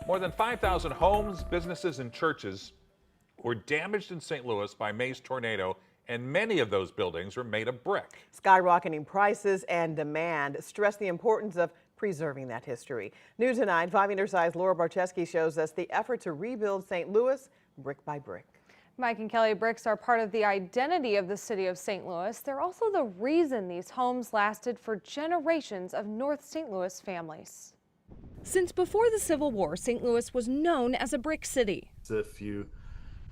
More than 5,000 homes, businesses, and churches were damaged in St. Louis by May's tornado, and many of those buildings are made of brick. Skyrocketing prices and demand stress the importance of preserving that history. New tonight, 5 News Side's Laura Barcheski shows us the effort to rebuild St. Louis brick by brick. Mike and Kelly, bricks are part of the identity of the city of St. Louis. They're also the reason these homes lasted for generations of North St. Louis families. Since before the Civil War, St. Louis was known as a brick city. If you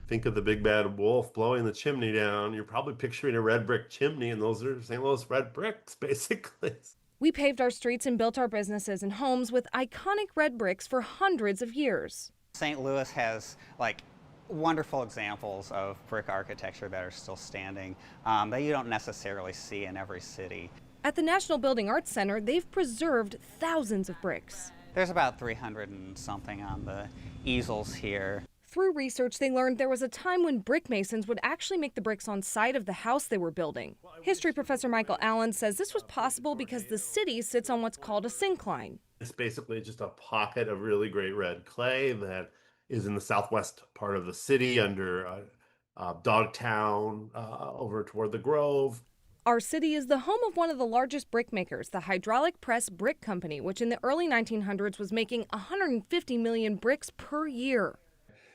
think of the big bad wolf blowing the chimney down, you're probably picturing a red brick chimney, and those are St. Louis red bricks, basically. We paved our streets and built our businesses and homes with iconic red bricks for hundreds of years. St. Louis has wonderful examples of brick architecture that are still standing that you don't necessarily see in every city. At the National Building Arts Center, they've preserved thousands of bricks. There's about 300 and something on the easels here. Through research, they learned there was a time when brick masons would actually make the bricks on site of the house they were building. History professor Michael Allen says this was possible because the city sits on what's called a syncline. It's basically just a pocket of really great red clay that is in the southwest part of the city under Dogtown over toward the Grove. Our city is the home of one of the largest brick makers, the Hydraulic Press Brick Company, which in the early 1900s was making 150 million bricks per year.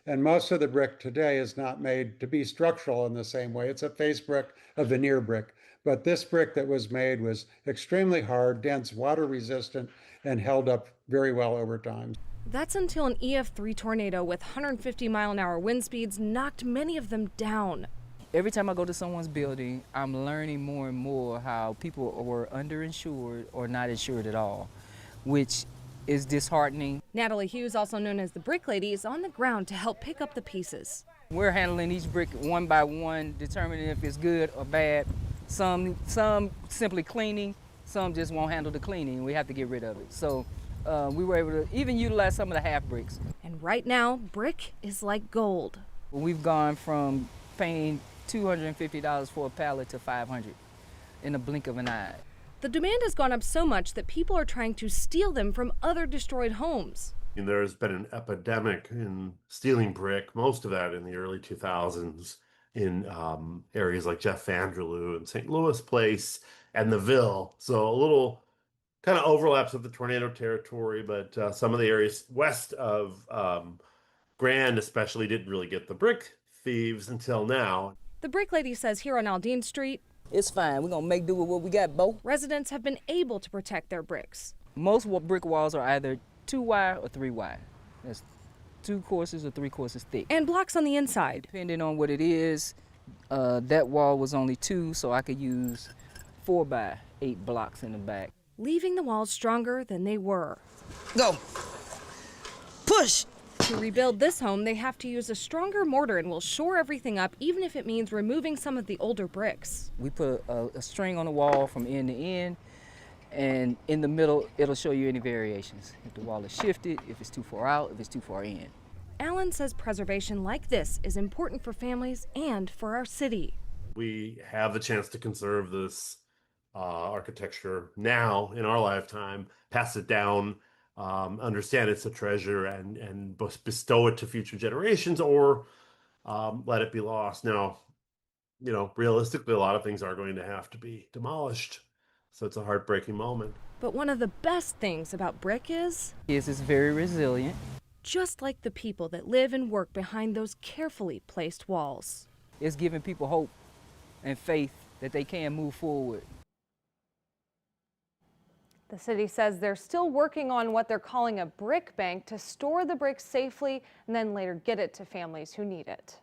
And most of the brick today is not made to be structural in the same way. It's a face brick, a veneer brick. But this brick that was made was extremely hard, dense, water resistant, and held up very well over time. That's until an EF3 tornado with 150-mile-an-hour wind speeds knocked many of them down. Every time I go to someone's building, I'm learning more and more how people were underinsured or not insured at all, which is disheartening. Natalie Hughes, also known as the Brick Lady, is on the ground to help pick up the pieces. We're handling each brick one by one, determining if it's good or bad. Some simply cleaning, some just won't handle the cleaning. We have to get rid of it. So we were able to even utilize some of the half bricks. And right now, brick is like gold. We've gone from paying $250 for a pallet to $500 in a blink of an eye. The demand has gone up so much that people are trying to steal them from other destroyed homes. And there's been an epidemic in stealing brick, most of that in the early 2000s in areas like Jeff Vanderloo and St. Louis Place and the Ville. So a little kind of overlaps with the tornado territory, but some of the areas west of Grand especially didn't really get the brick thieves until now. The Brick Lady says here on Aldine Street, it's fine. We're going to make do with what we got, Bo. Residents have been able to protect their bricks. Most brick walls are either 2 wide or 3 wide. That's 2 courses or 3 courses thick. And blocks on the inside. Depending on what it is, that wall was only 2, so I could use 4 by 8 blocks in the back. Leaving the walls stronger than they were. Go. Push. To rebuild this home, they have to use a stronger mortar and will shore everything up, even if it means removing some of the older bricks. We put a string on the wall from end to end, and in the middle, it'll show you any variations. If the wall is shifted, if it's too far out, if it's too far in. Allen says preservation like this is important for families and for our city. We have the chance to conserve this architecture now in our lifetime, pass it down, understand it's a treasure and bestow it to future generations, or let it be lost. Now, realistically, a lot of things are going to have to be demolished. So it's a heartbreaking moment. But one of the best things about brick is it's very resilient. Just like the people that live and work behind those carefully placed walls. It's giving people hope and faith that they can move forward. The city says they're still working on what they're calling a brick bank to store the bricks safely and then later get it to families who need it.